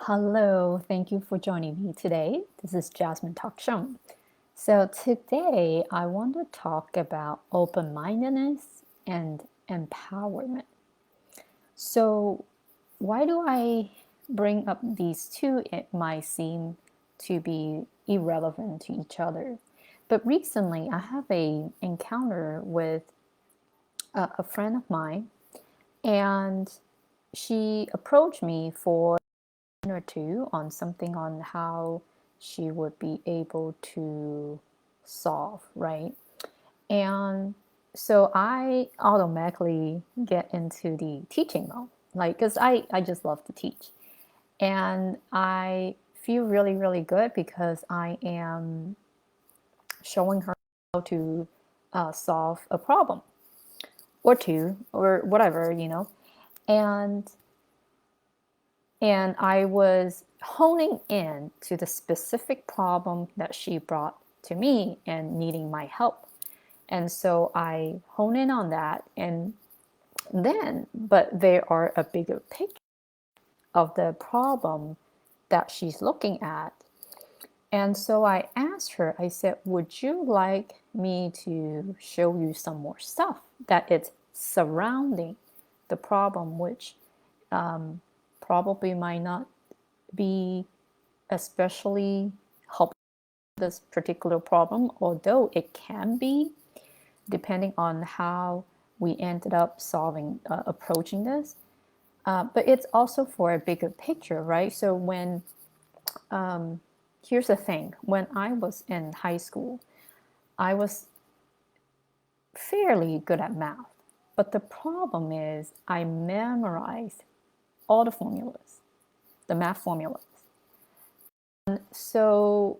Hello, thank you for joining me today. This is Jasmine Talk Show. So, today I want to talk about open mindedness and empowerment. So, why do I bring up these two? It might seem to be irrelevant to each other. But recently, I have a encounter with a friend of mine, and she approached me for or two on something on how she would be able to solve, right? And so I automatically get into the teaching mode, like, because I just love to teach. And I feel really, really good because I am showing her how to solve a problem or two or whatever. And And I was honing in to the specific problem that she brought to me and needing my help. And so I hone in on that. But there are a bigger picture of the problem that she's looking at. And so I asked her, I said, would you like me to show you some more stuff that it's surrounding the problem, which probably might not be especially helpful this particular problem, although it can be, depending on how we ended up approaching this. But it's also for a bigger picture, right? So here's the thing: when I was in high school, I was fairly good at math, but the problem is I memorized all the formulas, the math formulas. So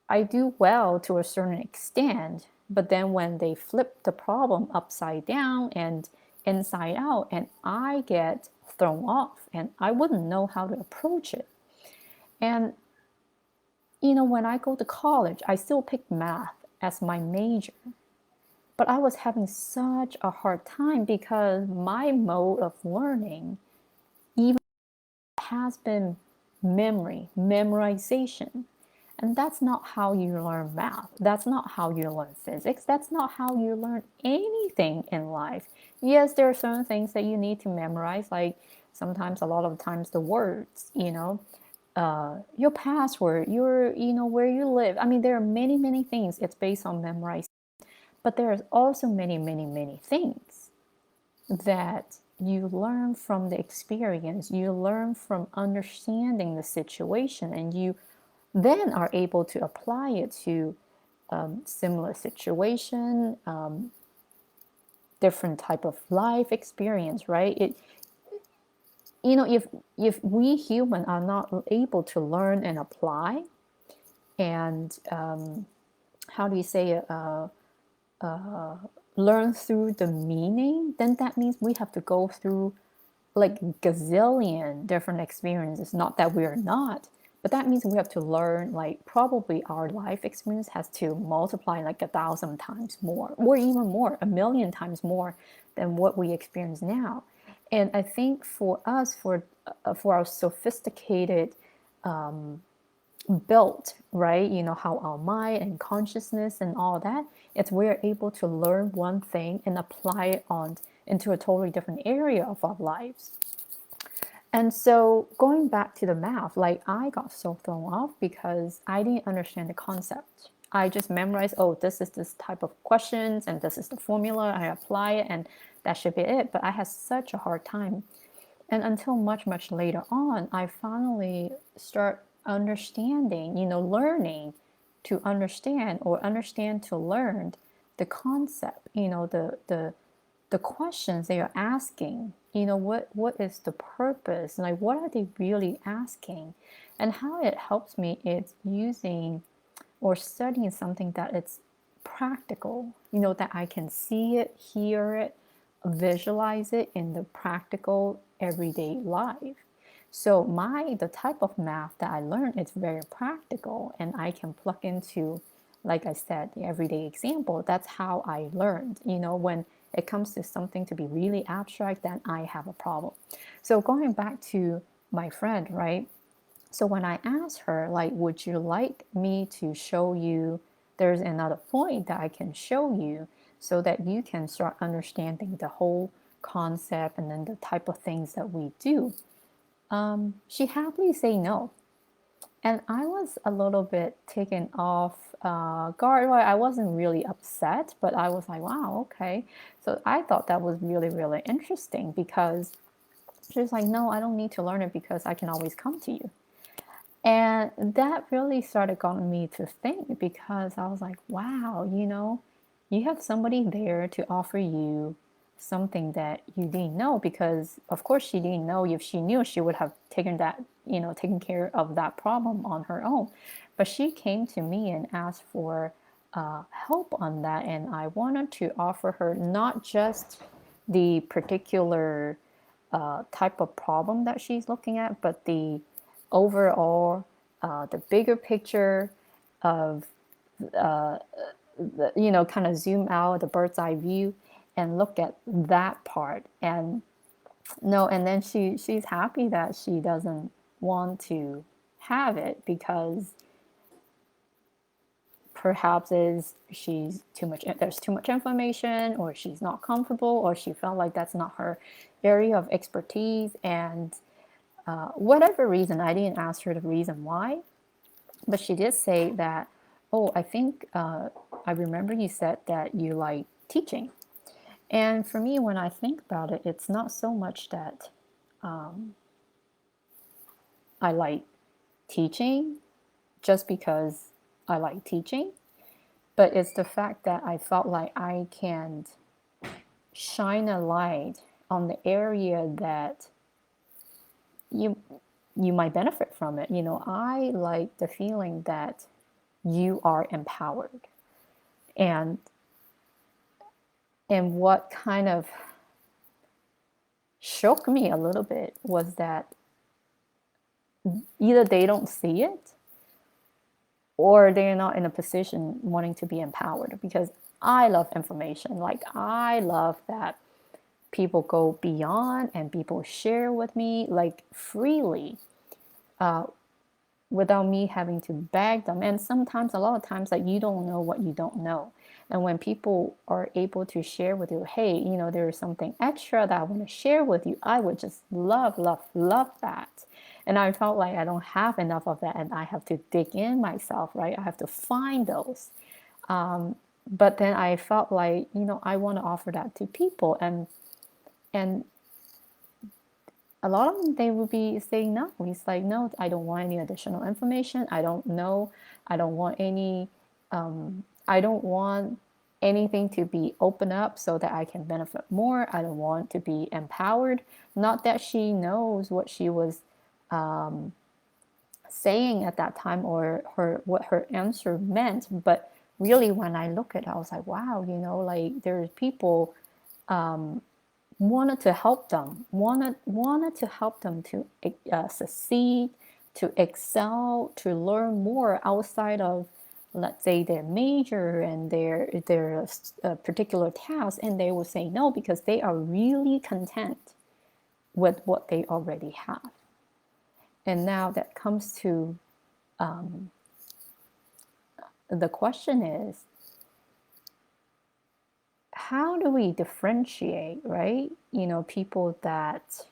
I do well to a certain extent, but then when they flip the problem upside down and inside out, and I get thrown off and I wouldn't know how to approach it. And, when I go to college, I still pick math as my major, but I was having such a hard time because my mode of learning even has been memorization. And that's not how you learn math. That's not how you learn physics. That's not how you learn anything in life. Yes, there are certain things that you need to memorize, like sometimes, a lot of times, the words, your password, where you live. I mean, there are many, many things. It's based on memorization. But there's also many, many, many things that you learn from the experience. You learn from understanding the situation, and you then are able to apply it to similar situation, different type of life experience, right? If we human are not able to learn and apply, and how do you say it, learn through the meaning, then that means we have to go through like gazillion different experiences. Not that we're not, but that means we have to learn, like, probably our life experience has to multiply like 1,000 times more, or even more, 1,000,000 times more than what we experience now. And I think for us, for our sophisticated built, right? How our mind and consciousness and all that, it's we're able to learn one thing and apply it on into a totally different area of our lives. And so going back to the math, like, I got so thrown off because I didn't understand the concept. I just memorized, oh, this is this type of questions and this is the formula. I apply it and that should be it. But I had such a hard time. And until much, much later on, I finally start understanding, learning to understand, or understand to learn the concept, the questions they are asking. What is the purpose? Like, what are they really asking? And how it helps me is using or studying something that it's practical, that I can see it, hear it, visualize it in the practical everyday life. So the type of math that I learned, it's very practical, and I can plug into, like I said, the everyday example. That's how I learned. When it comes to something to be really abstract, then I have a problem. So going back to my friend, right? So when I asked her, like, would you like me to show you, there's another point that I can show you so that you can start understanding the whole concept and then the type of things that we do. She happily say no. And I was a little bit taken off guard. Well, I wasn't really upset, but I was like, wow, okay. So I thought that was really, really interesting because she was like, no, I don't need to learn it because I can always come to you. And that really started getting me to think because I was like, wow, you have somebody there to offer you something that you didn't know because of course she didn't know. If she knew, she would have taken that, taken care of that problem on her own. But she came to me and asked for help on that. And I wanted to offer her not just the particular type of problem that she's looking at, but the overall, the bigger picture of, kind of zoom out the bird's eye view and look at that part. And no, and then she's happy that she doesn't want to have it because perhaps is she's too much, there's too much information, or she's not comfortable, or she felt like that's not her area of expertise. And whatever reason, I didn't ask her the reason why, but she did say that, oh, I think I remember you said that you like teaching. And for me, when I think about it, it's not so much that I like teaching just because I like teaching, but it's the fact that I felt like I can shine a light on the area that you you might benefit from it. I like the feeling that you are empowered. And what kind of shook me a little bit was that either they don't see it or they're not in a position wanting to be empowered, because I love information. Like, I love that people go beyond and people share with me like freely, without me having to beg them. And sometimes, a lot of times, like, you don't know what you don't know. And when people are able to share with you, hey, there is something extra that I want to share with you, I would just love, love, love that. And I felt like I don't have enough of that and I have to dig in myself, right? I have to find those. But then I felt like, I want to offer that to people. And a lot of them, they would be saying no. He's like, no, I don't want any additional information. I don't know. I don't want any, I don't want anything to be open up so that I can benefit more. I don't want to be empowered. Not that she knows what she was saying at that time, or what her answer meant. But really, when I look at it, I was like, wow, like, there's people wanted to help them, wanted to help them to succeed, to excel, to learn more outside of, let's say, their major and their particular task. And they will say no because they are really content with what they already have. And now that comes to the question is, how do we differentiate, right? People that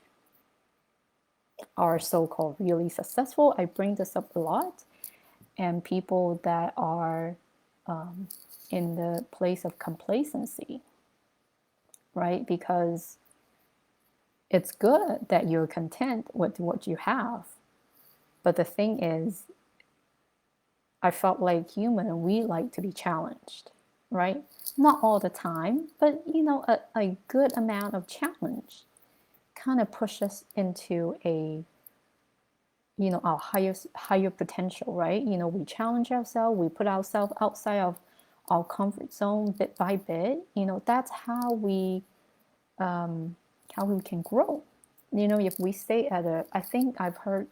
are so-called really successful. I bring this up a lot. And people that are in the place of complacency, right? Because it's good that you're content with what you have. But the thing is, I felt like human, we like to be challenged, right? Not all the time, but a good amount of challenge kind of push us into our higher potential, right? We challenge ourselves, we put ourselves outside of our comfort zone bit by bit. That's how we can grow. If we stay I think I've heard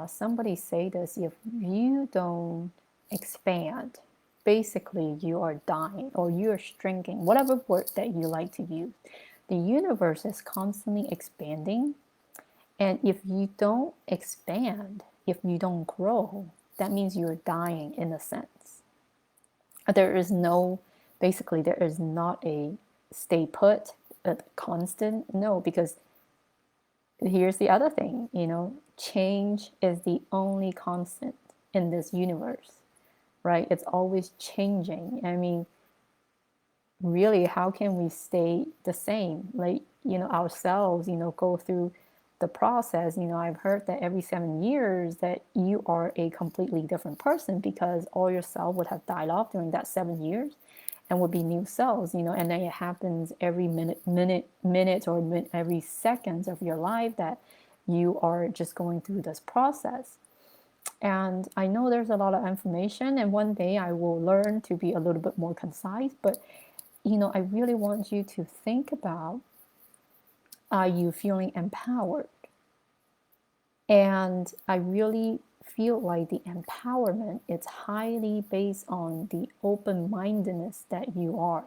somebody say this: if you don't expand, basically you are dying, or you're shrinking, whatever word that you like to use. The universe is constantly expanding. And if you don't expand, if you don't grow, that means you're dying in a sense. There is no, basically, there is not a stay put, a constant. No, because here's the other thing, change is the only constant in this universe, right? It's always changing. I mean, really, how can we stay the same? Like, ourselves, go through the process. I've heard that every 7 years that you are a completely different person because all your cells would have died off during that 7 years and would be new cells, and then it happens every minute or every seconds of your life that you are just going through this process. And I know there's a lot of information, and one day I will learn to be a little bit more concise, but I really want you to think about, are you feeling empowered? And I really feel like the empowerment is highly based on the open-mindedness that you are.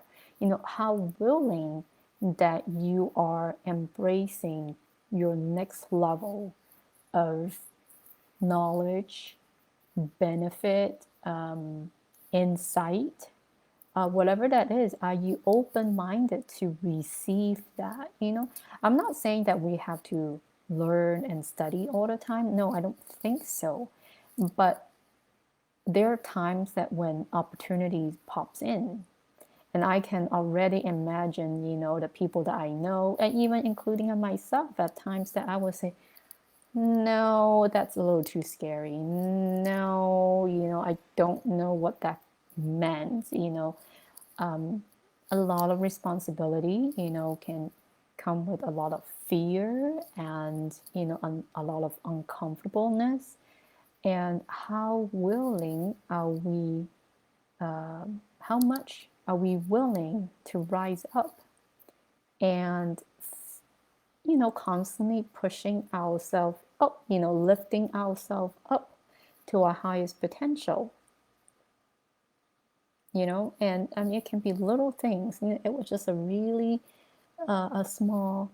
How willing that you are embracing your next level of knowledge, benefit, insight, whatever that is. Are you open-minded to receive that? I'm not saying that we have to learn and study all the time. No, I don't think so. But there are times that when opportunities pops in, and I can already imagine, the people that I know, and even including myself, at times that I would say, no, that's a little too scary. No, I don't know what that meant. A lot of responsibility, can come with a lot of fear and, a lot of uncomfortableness. And how willing are we, how much are we willing to rise up and, constantly pushing ourselves up, lifting ourselves up to our highest potential? And I mean, it can be little things. It was just a really a small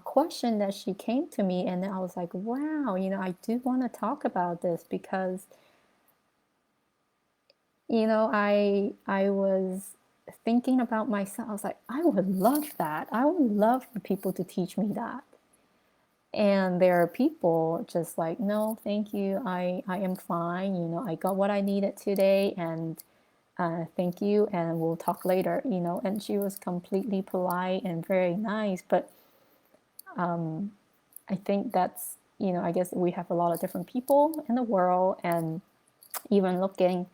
question that she came to me, and then I was like, wow, I do want to talk about this because I was thinking about myself. I was like, I would love that. I would love for people to teach me that. And there are people just like, no, thank you. I am fine. I got what I needed today, and thank you, and we'll talk later. And she was completely polite and very nice. But I think that's, I guess we have a lot of different people in the world, and even looking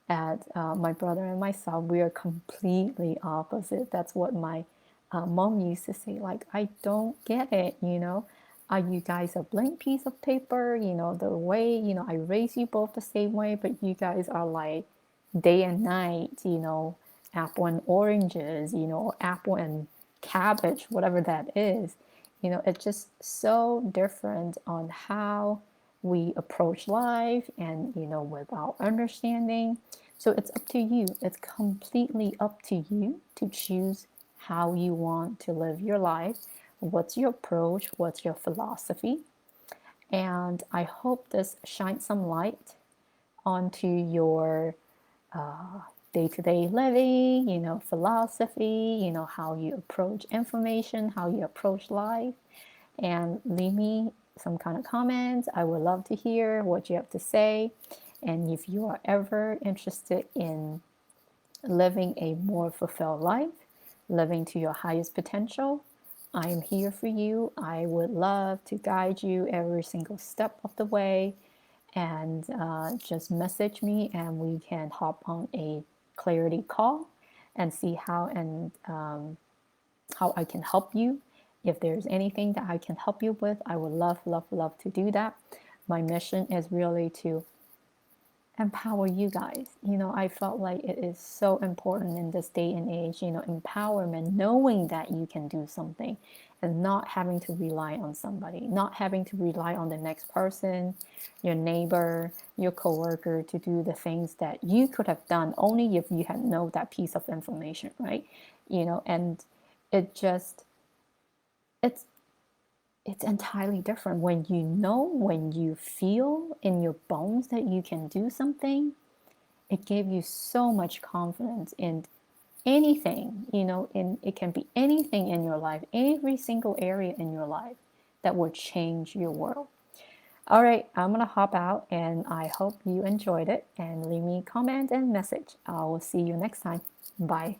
at my brother and myself, we are completely opposite. That's what my mom used to say, like, I don't get it, Are you guys a blank piece of paper? The way, I raise you both the same way, but you guys are like day and night, apple and oranges, apple and cabbage, whatever that is. It's just so different on how we approach life and, with our understanding. So it's up to you. It's completely up to you to choose how you want to live your life. What's your approach? What's your philosophy? And I hope this shines some light onto your day-to-day living, philosophy, how you approach information, how you approach life. And leave me some kind of comments. I would love to hear what you have to say. And if you are ever interested in living a more fulfilled life, living to your highest potential, I am here for you. I would love to guide you every single step of the way. And just message me, and we can hop on a clarity call and see how I can help you. If there's anything that I can help you with, I would love, love, love to do that. My mission is really to empower you guys. I felt like it is so important in this day and age, empowerment, knowing that you can do something and not having to rely on somebody, not having to rely on the next person, your neighbor, your coworker to do the things that you could have done only if you had known that piece of information, right? And it just, it's it's entirely different. When you know, when you feel in your bones that you can do something, it gave you so much confidence in anything, it can be anything in your life, every single area in your life that will change your world. All right, I'm gonna hop out and I hope you enjoyed it, and leave me a comment and message. I will see you next time. Bye.